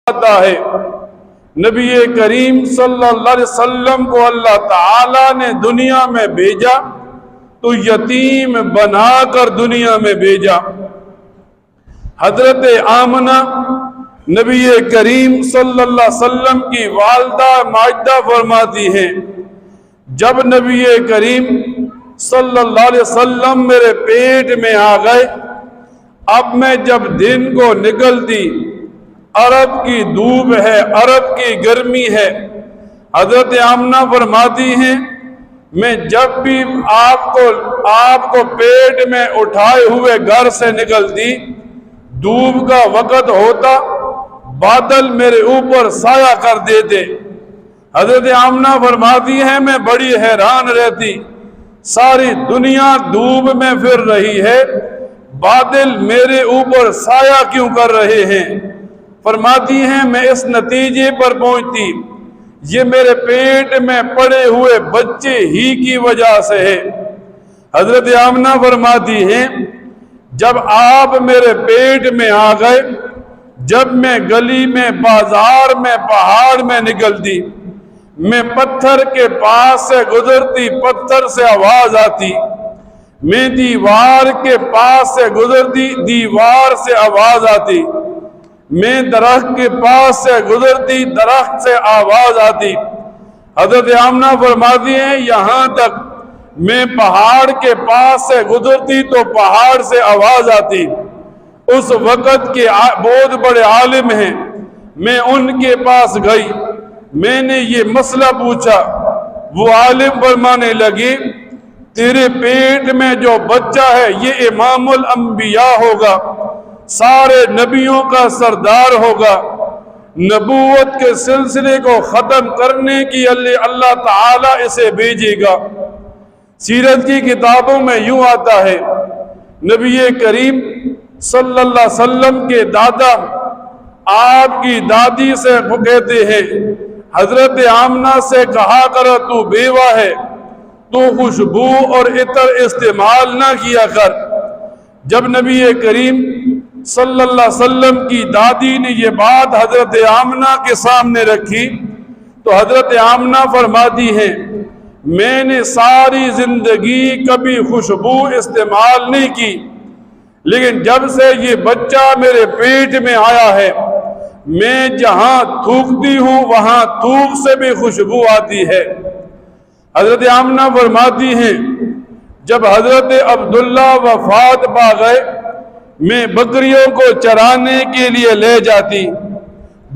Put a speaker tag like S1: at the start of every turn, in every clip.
S1: آتا ہے نبی کریم صلی اللہ علیہ وسلم کو اللہ تعالیٰ نے دنیا میں بھیجا تو یتیم بنا کر دنیا میں بھیجا۔ حضرت آمنہ نبی کریم صلی اللہ علیہ وسلم کی والدہ ماجدہ فرماتی ہیں جب نبی کریم صلی اللہ علیہ وسلم میرے پیٹ میں آ گئے، اب میں جب دن کو نکلتی، عرب کی دھوپ ہے، عرب کی گرمی ہے، حضرت آمنہ فرماتی ہیں میں جب بھی آپ کو پیٹ میں اٹھائے ہوئے گھر سے نکلتی، دھوپ کا وقت ہوتا، بادل میرے اوپر سایہ کر دیتے۔ حضرت آمنہ فرماتی ہیں میں بڑی حیران رہتی، ساری دنیا دھوپ میں پھر رہی ہے، بادل میرے اوپر سایہ کیوں کر رہے ہیں؟ فرماتی ہیں میں اس نتیجے پر پہنچتی یہ میرے پیٹ میں پڑے ہوئے بچے ہی کی وجہ سے ہے۔ حضرت آمنہ فرماتی ہیں جب آپ میرے پیٹ میں آ گئے، جب میں گلی میں، بازار میں، پہاڑ میں نکلتی، میں پتھر کے پاس سے گزرتی، پتھر سے آواز آتی، میں دیوار کے پاس سے گزرتی، دیوار سے آواز آتی، میں درخت کے پاس سے گزرتی، درخت سے آواز آتی۔ حضرت آمنہ فرماتی ہیں یہاں تک میں پہاڑ کے پاس سے گزرتی تو پہاڑ سے آواز آتی۔ اس وقت کے بہت بڑے عالم ہیں، میں ان کے پاس گئی، میں نے یہ مسئلہ پوچھا، وہ عالم فرمانے لگی تیرے پیٹ میں جو بچہ ہے یہ امام الانبیاء ہوگا، سارے نبیوں کا سردار ہوگا، نبوت کے سلسلے کو ختم کرنے کی اللہ تعالیٰ اسے بھیجے گا۔ سیرت کی کتابوں میں یوں آتا ہے نبی کریم صلی اللہ علیہ وسلم کے دادا آپ کی دادی سے کہتے ہیں حضرت آمنہ سے کہا کر تو بیوہ ہے، تو خوشبو اور عطر استعمال نہ کیا کر۔ جب نبی کریم صلی اللہ علیہ وسلم کی دادی نے یہ بات حضرت آمنہ کے سامنے رکھی تو حضرت آمنہ فرماتی ہیں میں نے ساری زندگی کبھی خوشبو استعمال نہیں کی، لیکن جب سے یہ بچہ میرے پیٹ میں آیا ہے میں جہاں تھوکتی ہوں وہاں تھوک سے بھی خوشبو آتی ہے۔ حضرت آمنہ فرماتی ہیں جب حضرت عبداللہ وفات پا گئے میں بکریوں کو چرانے کے لیے لے جاتی،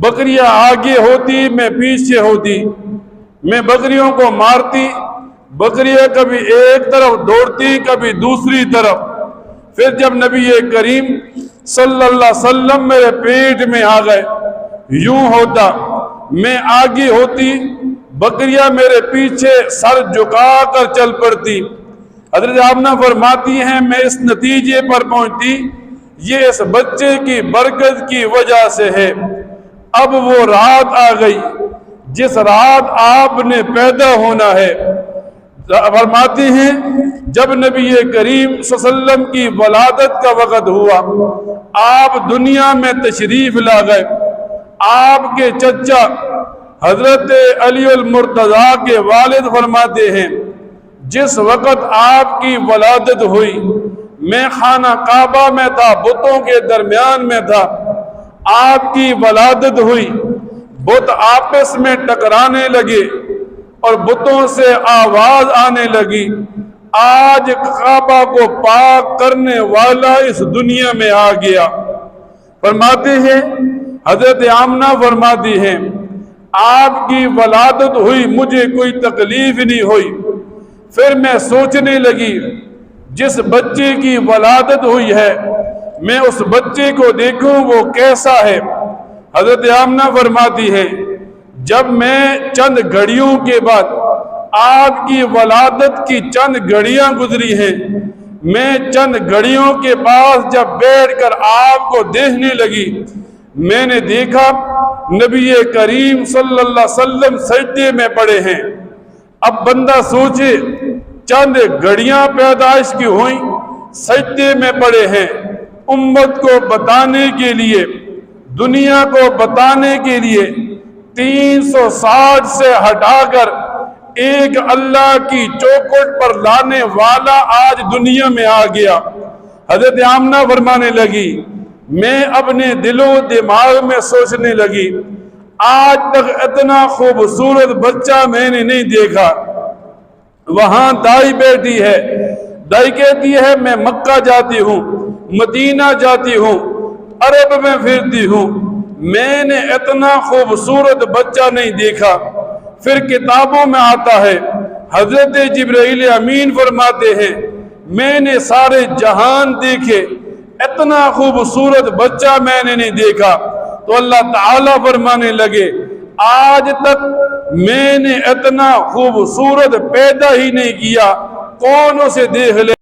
S1: بکریاں آگے ہوتی میں پیچھے ہوتی، میں بکریوں کو مارتی، بکریاں کبھی ایک طرف دوڑتی کبھی دوسری طرف۔ پھر جب نبی کریم صلی اللہ علیہ وسلم میرے پیٹ میں آ گئے، یوں ہوتا میں آگے ہوتی، بکریاں میرے پیچھے سر جھکا کر چل پڑتی۔ حضرت آمنہ فرماتی ہیں میں اس نتیجے پر پہنچتی یہ اس بچے کی برکت کی وجہ سے ہے۔ اب وہ رات آ گئی جس رات آپ نے پیدا ہونا ہے۔ فرماتی ہیں جب نبی کریم صلی اللہ علیہ وسلم کی ولادت کا وقت ہوا، آپ دنیا میں تشریف لا گئے، آپ کے چچا حضرت علی المرتضیٰ کے والد فرماتے ہیں جس وقت آپ کی ولادت ہوئی میں خانہ کعبہ میں تھا، بتوں کے درمیان میں تھا، آپ کی ولادت ہوئی، بت آپس میں ٹکرانے لگے اور بتوں سے آواز آنے لگی آج کعبہ کو پاک کرنے والا اس دنیا میں آ گیا۔ فرماتے ہیں حضرت آمنہ فرماتی ہیں آپ کی ولادت ہوئی مجھے کوئی تکلیف نہیں ہوئی، پھر میں سوچنے لگی جس بچے کی ولادت ہوئی ہے میں اس بچے کو دیکھوں وہ کیسا ہے۔ حضرت آمنہ فرماتی ہے جب میں چند گھڑیوں کے بعد آپ کی ولادت کی چند گھڑیاں گزری ہیں، میں چند گھڑیوں کے پاس جب بیٹھ کر آپ کو دیکھنے لگی میں نے دیکھا نبی کریم صلی اللہ علیہ وسلم سجدے میں پڑے ہیں۔ اب بندہ سوچے چند گھڑیاں پیدائش کی ہوئیں، سجدے میں پڑے ہیں، امت کو بتانے کے لیے دنیا کو بتانے کے لیے 360 سے ہٹا کر ایک اللہ کی چوکھٹ پر لانے والا آج دنیا میں آ گیا۔ حضرت آمنہ فرمانے لگی میں اپنے دل و دماغ میں سوچنے لگی آج تک اتنا خوبصورت بچہ میں نے نہیں دیکھا۔ وہاں دائی بیٹھی ہے، دائی کہتی ہے میں مکہ جاتی ہوں، مدینہ جاتی ہوں، عرب میں پھرتی ہوں، میں نے اتنا خوبصورت بچہ نہیں دیکھا۔ پھر کتابوں میں آتا ہے حضرت جبرائیل امین فرماتے ہیں میں نے سارے جہان دیکھے، اتنا خوبصورت بچہ میں نے نہیں دیکھا۔ تو اللہ تعالیٰ فرمانے لگے آج تک میں نے اتنا خوبصورت پیدا ہی نہیں کیا، کون اسے دیکھ لے۔